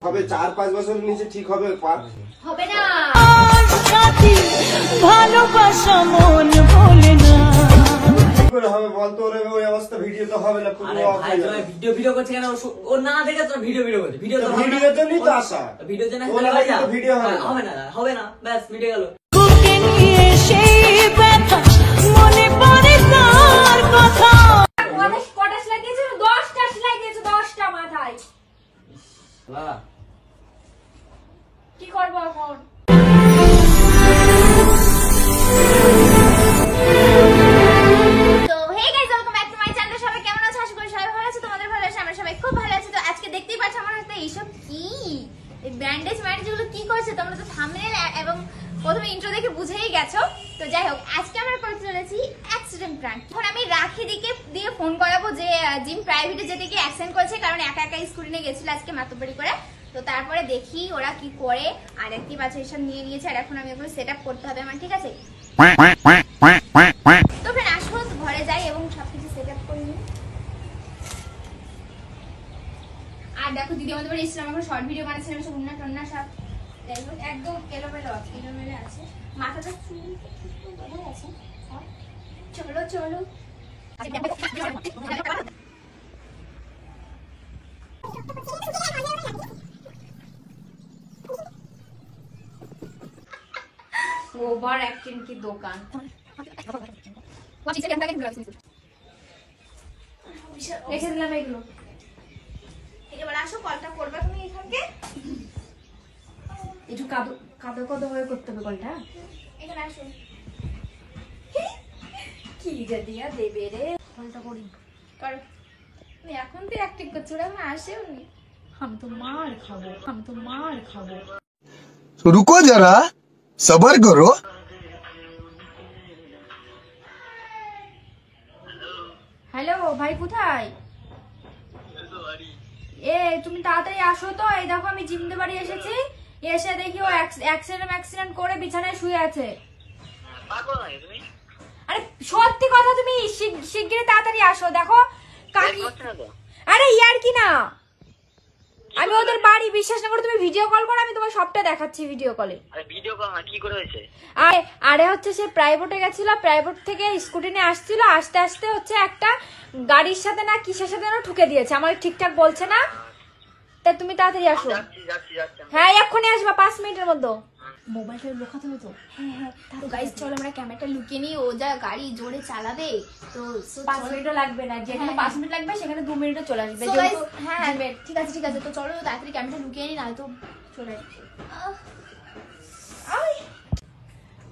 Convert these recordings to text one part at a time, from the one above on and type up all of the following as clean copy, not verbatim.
হবে 4-5 বছরের নিচে ঠিক হবে হবে না। ভালোবাসা মন বলে না কি করে হবে বলতো? ওই অবস্থা ভিডিও তো হবে না। পুরো ভিডিও করছে কেন? ও না দেখে তোর ভিডিও করছে। ভিডিওর জন্যই তো আসা। ভিডিওর জন্য ভিডিও হবে না, ব্যাস মিটে গেল। বুকে নিয়ে সেই ব্যথা মনে পড়ে তার কথা। কটা সেলাই দিয়েছো? 10টা সেলাই দিয়েছো, 10টা মাথায়। কি করবো এখন? ব্যান্ডেজ ম্যান্ডেজগুলো কি করেছে তোমরা তো থাম্বনেল এবং প্রথমে ইন্ট্রো দেখে বুঝেই গেছো। তো যাই হোক, আজকে আমরা করতে চলেছি অ্যাক্সিডেন্ট প্র্যাঙ্ক। এখন আমি রাখি দিয়ে ফোন করাবো যে জিম প্রাইভেটে যেতে গিয়ে অ্যাক্সিডেন্ট করেছে, কারণ একা একা স্কুটি নিয়ে গেছিল আজকে মাতব্বরি করে। তো তারপরে দেখি ওরা কি করে। আর একটি বাচ্চা এসব নিয়ে নিয়েছে, আর এখন আমি ওগুলো সেট আপ করতে হবে আমার, ঠিক আছে? তো ফ্রেন্ড আসো ঘরে যাই এবং সবকিছু সেট আপ করে নিই। আর দেখো দিদি আমাদের বাড়ি এসেছিলাম, এখন শর্ট ভিডিও বানাচ্ছিলাম, সব উন্না টন্না সব যাই হোক একদম এলোমেলো আছে, মাথাটা চুল বোঝা গেছে। চলো চলো ওভার অ্যাক্টিং কি দোকান। রেখে দিলাম এগুলো। এবার আসো, কলটা করবা তুমি এখানকে একটু কাদো হয়ে করতে হবে কলটা। এখানে আসো। কি যে দিয়া দেবে রে, কলটা করি করো। এখন তো অ্যাক্টিং করছো, ওরা এখন আসেও নি। আমি তো মার খাবো। रुको जरा सबर करो। হ্যালো ভাই, কোথায়? তুমি তাড়াতাড়ি আসো তো। এই দেখো আমি জিমতে বাড়ি এসেছি, এসে দেখি ও অ্যাক্সিডেন্ট করে বিছানায় শুয়ে আছে। আরে সত্যি কথা, তুমি শিগগিরই তাড়াতাড়ি আসো। দেখো কাকি, আরে ইয়ার কি না, আমি ওদের বাড়ি, বিশ্বাস না করে তুমি ভিডিও কল করো, আমি তোমার সবটা দেখাচ্ছি ভিডিও কলে। আরে ভিডিও কল না, কি করে হয়েছে? আরে হচ্ছে সে প্রাইভেটে গেছিল, প্রাইভেট থেকে স্কুটি নিয়ে আসছিল, আসতে আসতে হচ্ছে একটা গাড়ির সাথে না কিসের সাথে না ঠুকে দিয়েছে, আমার ঠিকঠাক বলছে না। তা তুমি তাড়াতাড়ি আসো। হ্যাঁ এক্ষুনি আসবা, 5 মিনিটের মধ্যে। মোবাইলটা লুকাতে হবে তো। হ্যাঁ তো গাইস চলো আমরা ক্যামেরাটা লুকিয়ে নিই, ও যা গাড়ি জোরে চালাবে তো 5 মিনিটও লাগবে না, যেখানে 5 মিনিট লাগবে সেখানে 2 মিনিটে চলে আসবে। হ্যাঁ ঠিক আছে তো চলো তাড়াতাড়ি ক্যামেরাটা লুকিয়ে নিই, না তো চলে আসবে।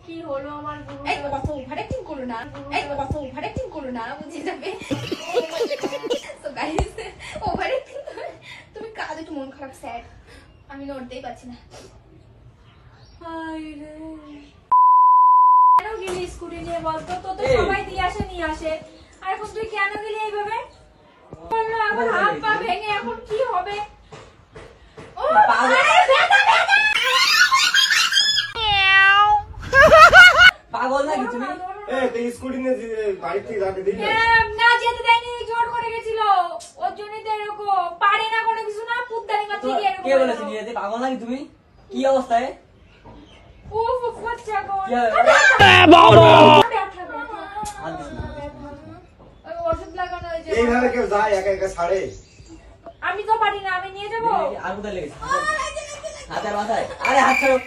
কি হলো আমার গুরু, এই কথা ওভার অ্যাক্টিং করো না, বুঝে যাবে। তো গাইস ওভার অ্যাক্টিং তুমি কাজ, একটু মন খারাপ, স্যাড, আমি নড়তেই পারছি না। কেন গেলি স্কুটি নিয়ে বলতো? তো সবাই নিয়ে আসে, আর এখন তুই কেন গেলি এইভাবে? বললো এখন হাত পা ভেঙে এখন কি হবে? ও পাগল নাকি তুমি? তুই স্কুটি নিয়ে বাড়ি থেকে যাতে দিবি না, যেতে দেয়নি, জোর করে গেছিল, ওর জন্যই তো এরকম, পারে না কোনো কিছু না, পুত্তানি মাত্র দিয়ে এরকম। কে বলেছে নিয়ে যেতে? পাগল নাকি তুমি? কি অবস্থায়? এইভাবে কেউ যায় একা একা ছাড়ে? আমি তো পারি না, আমি নিয়ে যাবো। আর কোথায় লেগেছে? হাতের মাথায়? আরে হাত ছাড়ো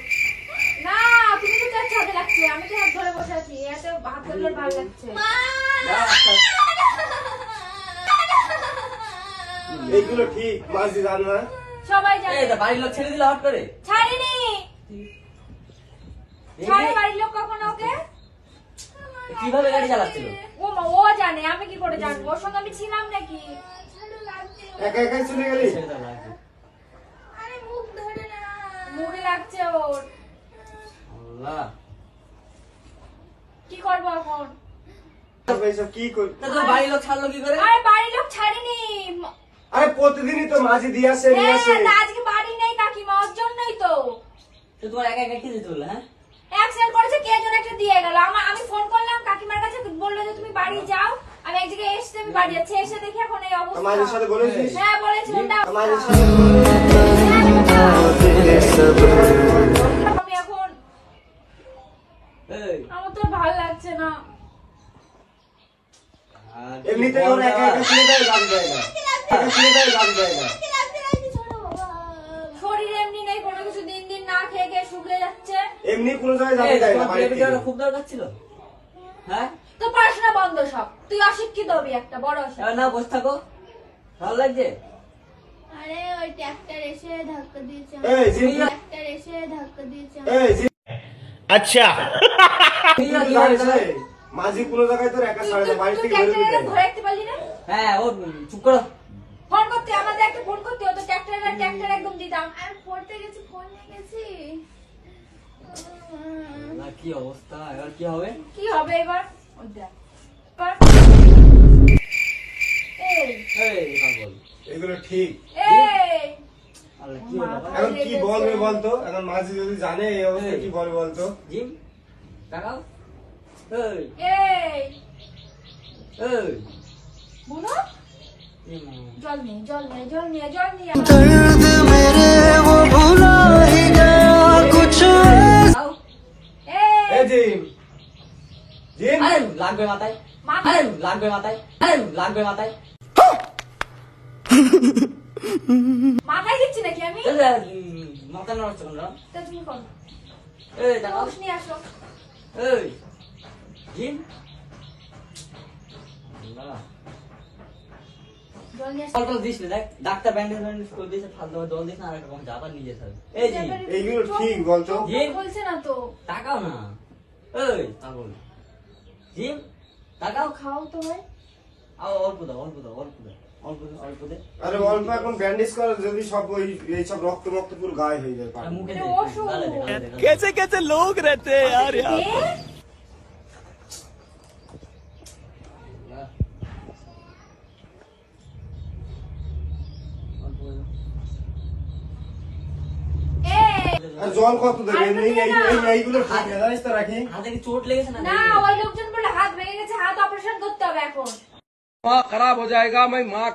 না, তুমি তো চাচ্ছ হাতে লাগছে, আমি তো হাত ধরে বসে আছি, এতে হাত ধরলে ভালো লাগছে। এইগুলো ঠিক মাঝি জান না, সবাই জানে। বাড়ির লোক ছেড়ে দিল হট করে? ছাড়িনি, ছাড়ে বাড়ির লোক কখনো ওকে? কিভাবে গাড়ি চালাচ্ছিল? ও জানে, আমি কি করে জানবো? ওর সঙ্গে আমি ছিলাম নাকি? একা একাই চলে গেলি? আরে মুখ ধরে না, মুড়ে লাগছে ওর। আল্লাহ, কি করবো এখন? কি কর? বাড়ির লোক ছাড়লো কি করে? আরে বাড়ির লোক ছাড়েনি। আরে প্রতিদিনই তো মাঝি দিয়ে আসে, নিয়ে আসে। আজকে বাড়ি নেই কাকিমা, ওর জন্যই তো। তোমার একা একা কি যেতে বললে? হ্যাঁ অ্যাক্সিডেন্ট করেছে, কে যেন একটা দিয়ে গেল। আমি ফোন করলাম কাকিমার কাছে, বললো যে তুমি বাড়ি যাও, আমি এক জায়গায় এসে আমি বাড়ি যাচ্ছি, এসে দেখি এখন এই অবস্থা। মাঝির সাথে বলেছিস? হ্যাঁ বলেছিলাম। এমনি কোনো জায়গায় যাবে এই, তাই না তোমার বাড়ি প্রাইভেট থেকে। যাওয়াটা খুব দরকার ছিল। হ্যাঁ, তো পড়াশোনা বন্ধ সব, তুই অশিক্ষিত হবি একটা বড় অশিক্ষিত। এবার না বসে থাকো, ভালো লাগছে? আরে ওই ট্রাক্টর এসে ধাক্কা দিয়েছে এই জিম ট্রাক্টর এসে ধাক্কা দিয়েছে এই জিম তুই আর তুই কি হবে জানিস তাহলে? রে, মাঝি কোনো জায়গায় তোর একা ছাড়ে না, বাড়ি তুই থেকে বের করে ট্রাক্টরে দেয় না। ধরে রাখতে পারলি না? হ্যাঁ, ও চুপ করো। ফোন করতে, আমাদের একটা ফোন করতে হতো, ট্রাক্টর একদম দিতাম। আমি পড়তে গেছি ফোন নিয়ে গেছি না, কি অবস্থা, এবার কি হবে? কি হবে এবার? ওই দেখ। এবার। এই, এই পাগল, এগুলো ঠিক। এই, আল্লাহ, কি হলো আবার? এখন কি বলবে বলতো, এখন মাঝি যদি জানে এই অবস্থা কি বলবে বলতো। জিম, তাকাও। এই, এই, এই, বুনো, জিম, জল নিয়ে, জল নিয়ে, জল নিয়ে, জল নিয়ে। दर्द मेरे वो भुला ही गया कुछ তাকাও। এই জিম জিম আরে লাগবে মাথায়, আরে লাগবে মাথায়, আরে লাগবে মাথায়। মাথায় দিচ্ছি নাকি আমি? মাথা নড়ছে কেন? তা তুমি কোন? এই, তাকাও। রোজ নিয়ে আসো। এই, জিম। আল্লাহ, জল নিয়ে আসো। জল টল দিস না, দেখ ডাক্তার ব্যান্ডেজ করে দিয়েছে, ফালতু জল দিস না, আর একটা পৌঁছে আবার নিজে থাকবে। এই জিম, এইগুলো ঠিক বলতো। জিম। বলছে না তো। তাকাও না। এই পাগল, জিম, তাকাও। খাও তো ভাই। অল্প দাও, অল্প দাও, অল্প দাও, অল্প দাও, অল্প দে। আরে অল্প এখন ব্যান্ডেজ করে যদি সব ওই এই সব রক্ত রক্ত পুরো গায়ে হয়ে যায় আর মুখে এটা দে, ওষুধ। গালে দে, গালে দে, গালে দে। कैसे कैसे लोग रहते हैं यार এ? অল্প দে। এই। আর জল কত দেবে এই এইগুলো ঠিক না জানিস তো রাখি। হাতে কি চোট লেগেছে না? না, ওই লোকজন বলে হাত ভেঙে গেছে, হাত অপারেশন করতে হবে এখন। माँ खराब हो जाएगा मैं माँ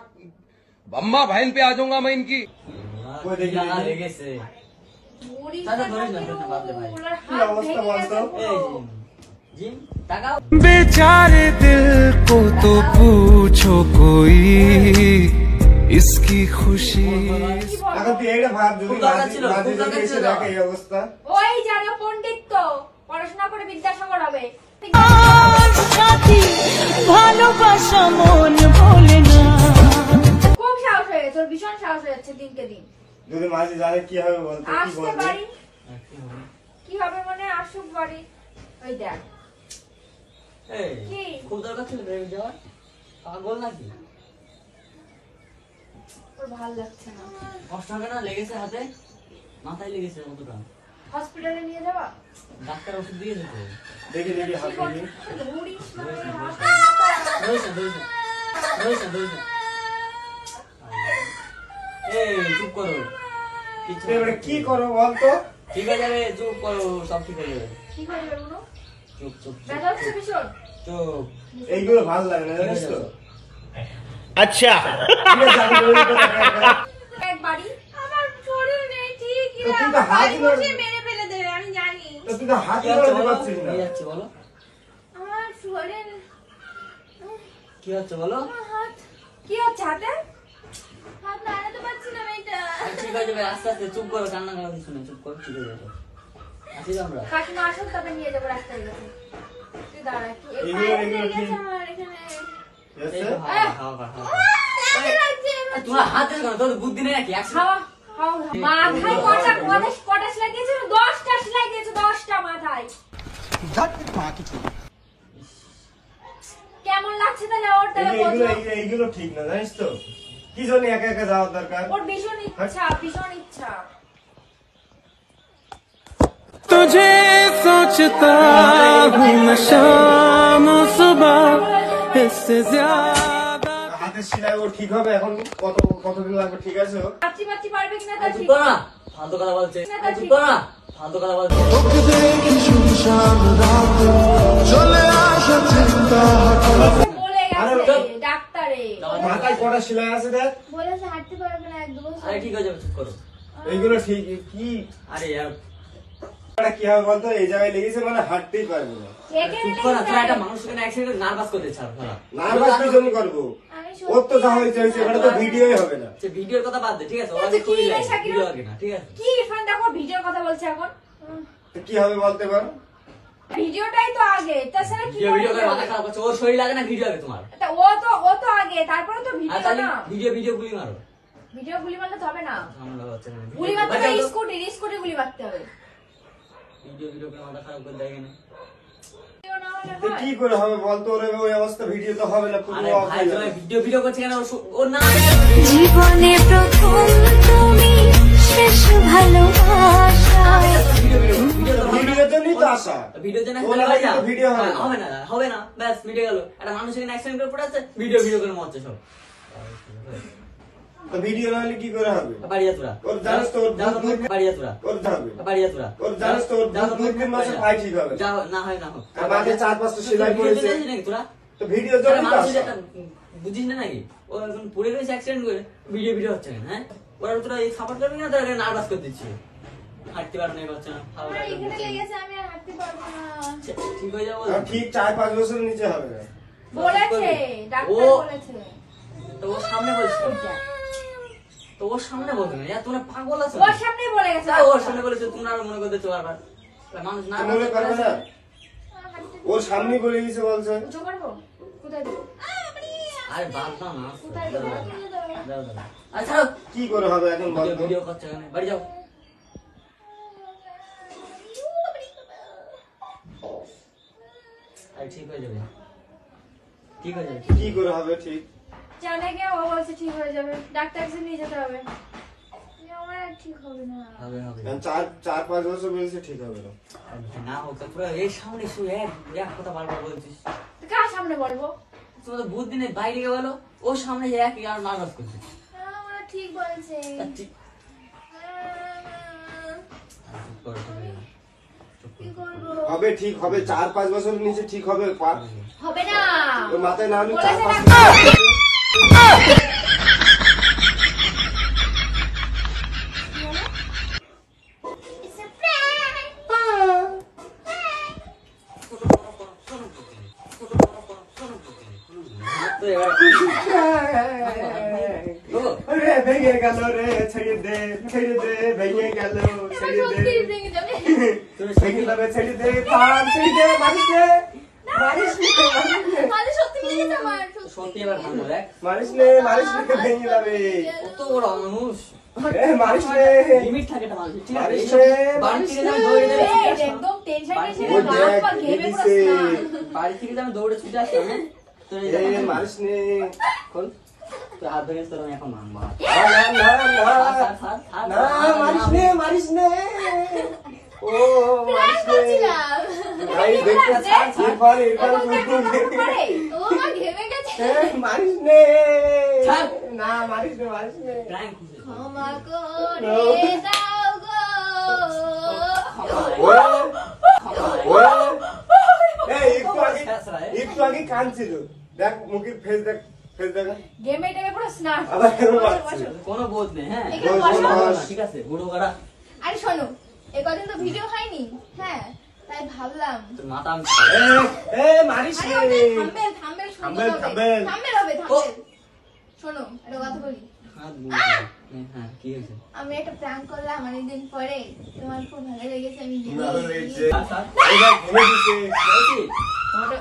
अम्मा बहन पे आ जाऊंगा मैं इनकी ওই দেখি, লাগা দেখি। লেগেছে। মরিস দাদা, না ধরিস না, কেউ, ধরিস না, বাদ দে ভাই। ওনার কি হাত অবস্থা ভেঙে গেছে বলতো? পুরো। এই জিম, জিম, তাকাও। बेचारे दिल को तो पूछो कोई इसकी खुशी কি বলবো? এখন তুই এইটা ভাব যদি খুব দরকার মাঝি ছিল, মাঝি খুব যদি দরকার এসে ছিল। দেখে এই অবস্থা। ওই জানো পণ্ডিত তো, পড়াশোনা করে বিদ্যাসাগর হবে। আর সাথী ভালোবাসা মন বলে না খুব সাহস হয়ে গেছে, ওর ভীষণ সাহস হয়ে যাচ্ছে দিনকে দিন। যদি মাঝি জানে কি হবে বলতো, কি আসতে বলবে? পারি, কি হবে মানে আসুক বাড়ি। ওই দেখ। এই, কি? খুব দরকার ছিল বেরিয়ে যাওয়ার, পাগল নাকি? ওর ভাল লাগছে না। কষ্ট হবে না? লেগেছে হাতে, মাথায় লেগেছে কতটা? হসপিটালে নিয়ে যাবা? ডাক্তার ওষুধ দিয়ে দিতে। দেখি দেখি হাত কি দেখি। করছিস? ধরিস না, ওই হাত ধরিস না, ধরিস না, ধরিস না, ধরিস না। এই, চুপ করো, কিছু তুই এবারে কি করো বলতো? ঠিক হয়ে যাবে, চুপ করো, সব ঠিক হয়ে যাবে। কি করে বেরোনো? চুপ, চুপ, চুপ, ব্যথা হচ্ছে ভীষণ? চুপ। এইগুলো ভালো লাগে না জানিস তো। अच्छा ঠিক আছে, আমি বলি তো দেখা একটা। এক বাড়ি। আমার শরীর নেই ঠিক তো তুই তো হাত মেরে ফেলে দেবে আমি জানি তো তুই তো হাত কি হচ্ছে ধরতে বলো? পারছিস না। কি যাচ্ছে বলো? আমার শরীর কি হচ্ছে বলো? হাত কি হচ্ছে হাতে? হাত নাড়াতে পারছি না মেয়েটা আরে ঠিক হয়ে যাবে, আস্তে আস্তে, চুপ করো, কান্না করা কিছু না, চুপ করো, ঠিক হয়ে যাবে। আসি আমরা। কাকিমা আসুন, তবে নিয়ে যাবো রাস্তায় গেছে। তুই দাঁড়া, কি এই এইগুলো পায়ে এইগুলো লেগে ঠিক গেছে। আমার এখানে আছে? এই তো হাওয়া, হাওয়া, হাওয়া। তোমার হাত দিস কেন? তোর বুদ্ধি নেই নাকি? একশো- হাওয়া, হাওয়া। মাথায় কটা সেলাই দিয়েছে? 10টা সেলাই দিয়েছে, 10টা মাথায়। কেমন লাগছে তাহলে ওর? তাহলে এইগুলো বলছো। এইগুলো- এইগুলো ঠিক না জানিস তো। কি জন্য একা একা যাওয়ার দরকার? ওর ভীষণ ইচ্ছা, ভীষণ ইচ্ছা। तुझे सोचता हूँ मैं शाम और सुबह इससे ज्यादा হাতের সেলাই ও ঠিক হবে এখন? কতদিন লাগবে ঠিক আছে ও? বাচ্চি বাচ্চি পারবে কিনা তা আরে চুপ ঠিক। করো না, ফালতু কথা বলছে। আরে চুপ করো না, ফালতু কথা বলছে। चले आशा चिंता বলে আরে গেছে ডাক্তারে। মাথায় কটা সেলাই আছে দেখ। বলেছে হাঁটতে পারবে না 1-2 বছর আরে ঠিক হয়ে যাবে, চুপ করো। এইগুলো ঠিক কি আরে ইয়ার, এটা কি হবে বলতো? এই জায়গায় লেগেছে মানে হাঁটতেই পারবে না। একে চুপ করো না, তোরা একটা মানুষকে না অ্যাক্সিডেন্ট নার্ভাস করে দিচ্ছে আর খেলা। নার্ভাস কি জন্য করবো? আমি ওর তো যা হয়েছে হয়েছে, এখানে তো ভিডিওই হবে না। সে ভিডিওর কথা বাদ দে, ঠিক আছে? ওরা আচ্ছা, করি কি রে লাগে, শাকিরুল? ভিডিও আগে না, ঠিক আছে? কি ইরফান দেখো ভিডিওর কথা বলছে এখন। তো কি হবে বলতে পারো? ভিডিওটাই তো আগে, তাছাড়া কি ভিডিও করে মাথা খারাপ করছে, ওর শরীর লাগে না ভিডিও আগে তোমার? ও তো আগে, তারপরে তো আর ভিডিও তাহলে না। ভিডিও গুলি মারো। ভিডিও গুলি মারলে তো হবে না, ঝামেলা হচ্ছে না। গুলি মারতে হবে স্কুটি গুলি মারতে হবে। ভিডিও করে মাথা খারাপ করে দেয় কেন? ভিডিও না হলে তো হয়? কি করে হবে বলতো? ওই অবস্থা ভিডিও তো হবে না, পুরো আরে off ভাই হয়ে তুমি যাবে। ভিডিও করছে কেন? ওর না জীবনে প্রথম তুমি শেষ ভালোবাসা ভিডিওর জন্যই তো আসা। ভিডিও জানা ওর লাগে তো ভিডিও হবে না। হবে না, ব্যাস মিটে গেল। একটা মানুষ এখানে অ্যাক্সিডেন্ট করে পড়ে আছে, ভিডিও করে মরছে সব। তো ভিডিও না হলে কি করে হবে? বাড়িয়া তোরা ওর জানিস তো ওর দুধ বাড়িয়া তোরা ওর হবে। বাড়িয়া তোরা ওর জানিস তো ওর দুধ 3 মাসে পাই ঠিক হবে। যাও না হয় না হোক। আর বাদে 4-5টা সেলাই করেছে। নাকি তোরা তো ভিডিওর জন্য তো মানুষ আসা। একটা বুঝিস না নাকি? ও এখন পড়ে রয়েছে অ্যাক্সিডেন্ট করে, ভিডিও হচ্ছে কেন? হ্যাঁ, ওরা তোরা এই সাপোর্ট করবি না, তোরা নার্ভাস করে দিচ্ছি, হাঁটতে পারো না, করছে না, খাওয়া আমার এখানে লেগেছে, আমি আর হাঁটতে পারবো না। ঠিক হয়ে যাবো। আর ঠিক 4-5 বছরের নিচে হবে না। বলেছে ডাক্তার ও- বলেছে। তো ওর সামনে বলছি, তো ওর সামনে বলতে না, তোমরা পাগল আছো? ওর সামনেই বলে গেছে। ওর সামনে বলেছে, তোমরা আরো মনে করতেছো বারবার। মানুষ না মনে করবে না? ওর সামনে বলে গেছে বলছে। উঁচু করবো? কোথায় দেবো? আরে বাদ দাও না, কোথায় দেবো? দাও দাও। আরে ছাড়ো, কি করে হবে এখন বলতো? ভিডিও করছে কেন? বাড়ি যাও। আরে ঠিক হয়ে যাবে, ঠিক হয়ে যাবে। কি করে হবে ঠিক? জানে কে? ও বলছে ঠিক হয়ে যাবে, ডাক্তার কাছে নিয়ে যেতে হবে। আমার আর ঠিক হবে না। হবে হবে। এখন 4-5 বছর বলছে ঠিক হবে না। না হোক তো পুরো এই সামনে শুয়ে এক কথা বারবার বলছিস। তো কার সামনে বলবো? তোমার তো বুধ দিনে বাইরে গেল, ও সামনে যে এক আর নার্ভাস করছিস। আমার ঠিক বলছে। তা ঠিক চুপ করো, কি করবো? হবে ঠিক হবে, 4-5 বছরের নিচে ঠিক হবে। হবে না, ওর মাথায় না হলে বলেছে 4-5 ডাক্তার। It's a prank. তো এবার রে ভেঙে গেল রে, ছেড়ে দে ভেঙে গেল, আমার ছেড়ে দে সত্যি ভেঙে যাবে। ভেঙে যাবে, ছেড়ে দে থাম, ছেড়ে দে, মারিস নে, মারিস নে, মানে সত্যি ভেঙে যাবে আমার, সত্যি। সত্যি এবার ভালো দেখ, মারিস নে ভেঙে যাবে। কত বড় মানুষ, এ মারিস নে, লিমিট থাকে একটা মানুষ, ঠিক আছে? মারিস এইসব নে, বাড়ি থেকে আমি দৌড়ে এই, দৌড়ে একদম টেনশন ওই নিয়ে দেখ, বাপ ঘেমে দিদিছে। পড়ছ না। বাড়ি থেকে আমি দৌড়ে ছুটে আসলাম, হ্যাঁ? তো এই এ দেখো, মারিস নে, খোল। তো হাত ভেঙে তোর আমি এখন মারবো। না মারিস নে, ও মারিস নে, বলছিলাম। ভাই দেখতে ইরফান করে। ও আমার ঘেমে গেছে। মারিস নে, ছাড়। না মারিস নে, Prank হয়েছে। ক্ষমা করে দাও গো। ও ও এই একটু আগে কাঁদছিল, দেখ মুখের ফেস দেখ, ফেস দেখ ঘেমে টেমে পুরো স্নান। আবার কেন বসো, মারছে? বসো। কোনো বোধ নেই, হ্যাঁ? এখানে বস, বসো। বস। ঠিক আছে, বুড়ো গাড়া, আরে শোনো, এ কদিন তো ভিডিও হয়নি, হ্যাঁ, তাই ভাবলাম। তোর মাথা আমি এ মারিস আরে নে, ওটা থাম্বেল সুন্দর হবে। থাম্বেল। থাম্বেল হবে, থাম্বেল। শোনো, একটা কথা বলি। হাত মুড়ে। হ্যাঁ, কি হয়েছে? আমি একটা প্র্যাঙ্ক করলাম অনেকদিন পরে, তোমার খুব ভালো লেগেছে, আমি ভালো লেগেছে। স্যার, স্যার, এই দেখ ঘুরে দিছে। বলছি, তোমারটা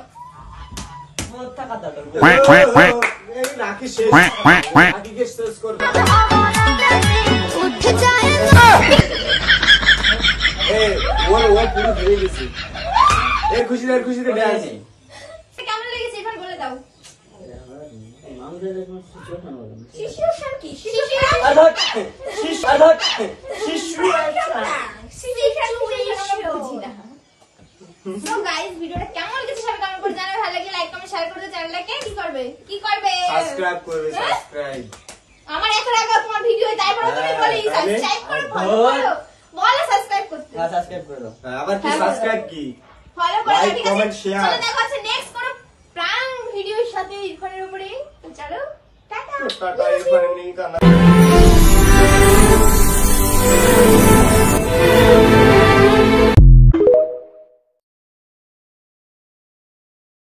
তোমার টাকা দাও, দাও। এই নাকি শেষ, নাকিকে শেষ করবে। উঠ যায় এ ও পুরো ঘুরে গেছে। এর খুশিতে ড্যান্স। নেই। কেমন লেগেছে এবার বলে দাও। মানুষের কোনো situation হবে না। শিশুর কি? শিশুর আধার, আধার। So guys, ভিডিওটা কেমন লেগেছে সবাই কমেন্ট করে জানাবে, ভালো লাগলে লাইক কমেন্ট শেয়ার করে দাও, চ্যানেলটাকে কি করবে সাবস্ক্রাইব করবে, সাবস্ক্রাইব। আমার এত রাখা তোমার ভিডিও তারপর তুমি বলি তাহলে? সাবস্ক্রাইব করো, বলো বলো সাবস্ক্রাইব করতে, হ্যাঁ, subscribe করে দাও। আবার কি হ্যাঁ, সাবস্ক্রাইব কি? ফলো করে দাও, Like, ঠিক আছে? comment, share. চলো দেখা হচ্ছে নেক্সট কোনো প্র্যাঙ্ক ভিডিওর সাথে ইরফানের উপরে। তো চলো টাটা। টাটা, এরপরে লিংক আনা।